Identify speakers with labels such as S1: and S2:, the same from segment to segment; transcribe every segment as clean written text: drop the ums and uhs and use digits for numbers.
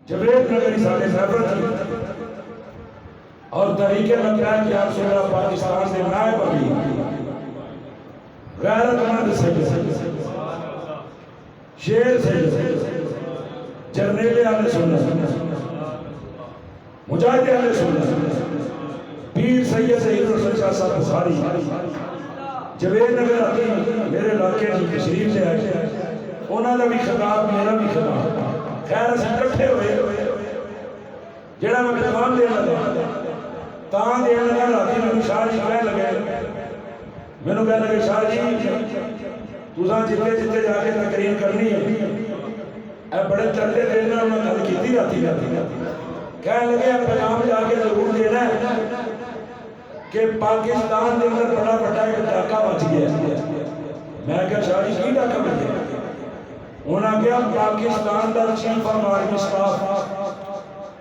S1: جبریل نگری سارے محفل تھی اور تحریک لبیک یا رسول اللہ پاکستان دے نائب ابھی غیرت مند سید شیر سید جرنیل اہل سنت مجاہد اہل سنت پیر سید سید رسول شاہ صاحب بخاری جبریل نگر آتی میرے علاقے کی تشریف سے آئے انہوں نے بھی خطاب میرا بھی خطاب خیر اسے کٹھے ہوئے جڑا میں پیغام دینا لگا تاں دینا لگا راتی میں شاہ جی کہنے لگے میں نے کہنے لگے شاہ جی تُساں جتے جتے جا کے تقریر کرنی ہے اے بڑے چلتے دینا انہوں نے گل کیتی راتی کہنے لگے پیغام جا کے ضرور دینا ہے کہ پاکستان دے اندر بڑا بڑا ایک ڈاکہ بچ گیا میں کہا شاہ جی کی ڈاکہ بچ گیا انہوں نے کہا پاکستان دا چیف آف آرمی سٹاف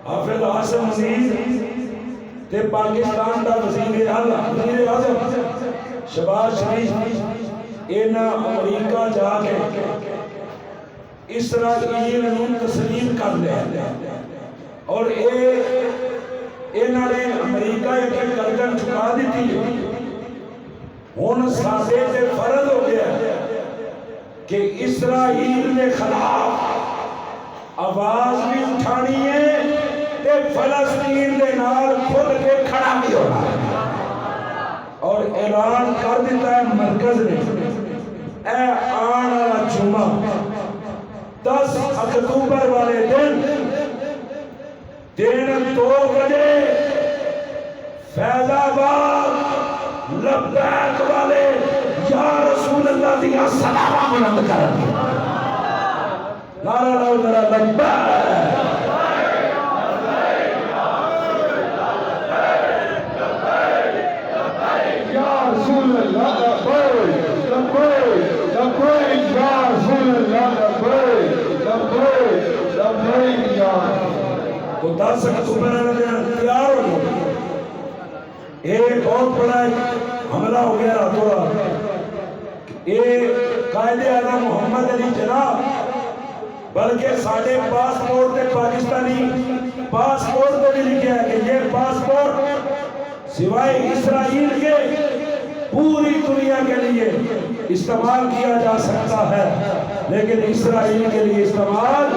S1: حافظ عاصم منیر تے پاکستان دا وزیر اعظم شہباز شریف اینا امریکہ جا کے اسرائیل نوں تسلیم کر لیا اور اینا نے امریکہ ایک گردن چکا دیتی ہن سادے تے فرض ہو گیا کہ اسرائیل کے خلاف آواز بھی اٹھانی ہے تے فلسطین دے نال کھل کے کھڑا بھی ہونا ہے اور اعلان کر دیتا ہے مرکز نے اے آنا جمعہ 10 اکتوبر والے دن 2 بجے فیض آباد لبیک والے یا رسول اللہ دیا سلامہ بلند کریں نعرہ لاؤ ذرا لبیک یا رسول اللہ لبیک لبیک لبیک یا رسول اللہ لبیک لبیک لبیک یا تو 10 اکتوبر تیار ہو جائے ایک بہت بڑا حملہ ہو گیا راتوں رات یہ قائد اعظم محمد علی جناح بلکہ ساڑھے پاسپورٹ تے پاکستانی پاسپورٹ تے بھی لکھا ہے کہ یہ پاسپورٹ سوائے اسرائیل کے پوری دنیا کے لیے استعمال کیا جا سکتا ہے لیکن اسرائیل کے لیے استعمال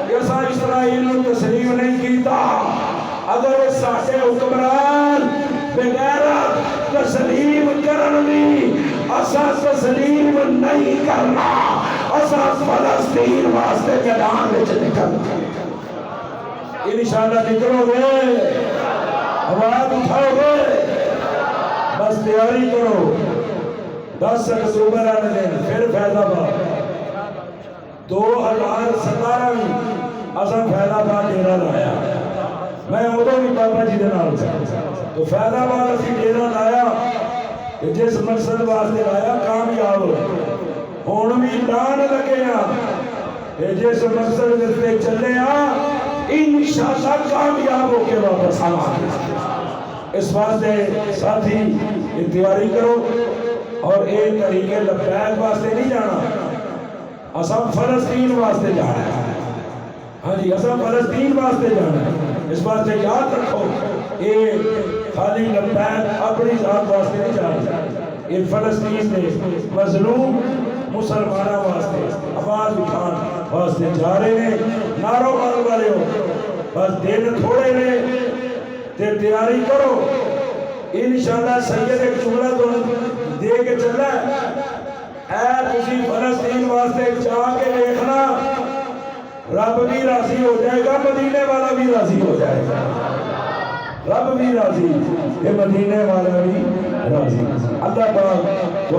S1: ایسا اسرائیل نے تسلیم نہیں کیتا اگر ساڑھے حکمران بغیر تسلیم کرنی اسا تسلیم نہیں کرنا اسا فلسطین واسطے میدان وچ نکلنا انشاءاللہ نکلو گے آواز اٹھاؤ گے بس تیاری کرو 10 اکتوبر والے دن پھر فیض آباد 2017 میں اسا فیض آباد ڈیرا لایا میں ادو بھی بابا جی دے نال تو فیض آباد اسی ڈیرا لایا جس مقصد واسطے لایا کامیاب ہن بھی دان لگے کہ جس مقصد پہ چلے انشاءاللہ کامیاب ہو کے واپس آنا اس واسطے ساتھی تیاری کرو اور ایک طریقے لبیک واسطے نہیں جانا اساں فلسطین واسطے جانا ہے ہاں جی اساں فلسطین واسطے جانا ہے اس بات سے یاد رکھو یہ خالی لبیک اپنی ذات واسطے نہیں جانا یہ فلسطین نے مظلوم مسلمانہ واسطے آواز اٹھان واسطے جا رہے ہیں نعروں مار والے ہو بس دن تھوڑے نے تے تیاری کرو انشاءاللہ سید ایک جملہ تو دے کے چلا اے تسی فلسطین واسطے جا کے دیکھنا رب بھی راضی ہو جائے گا مدینے والا بھی راضی ہو جائے گا رب بھی راضی یہ مدینے والا بھی راضی اللہ پاک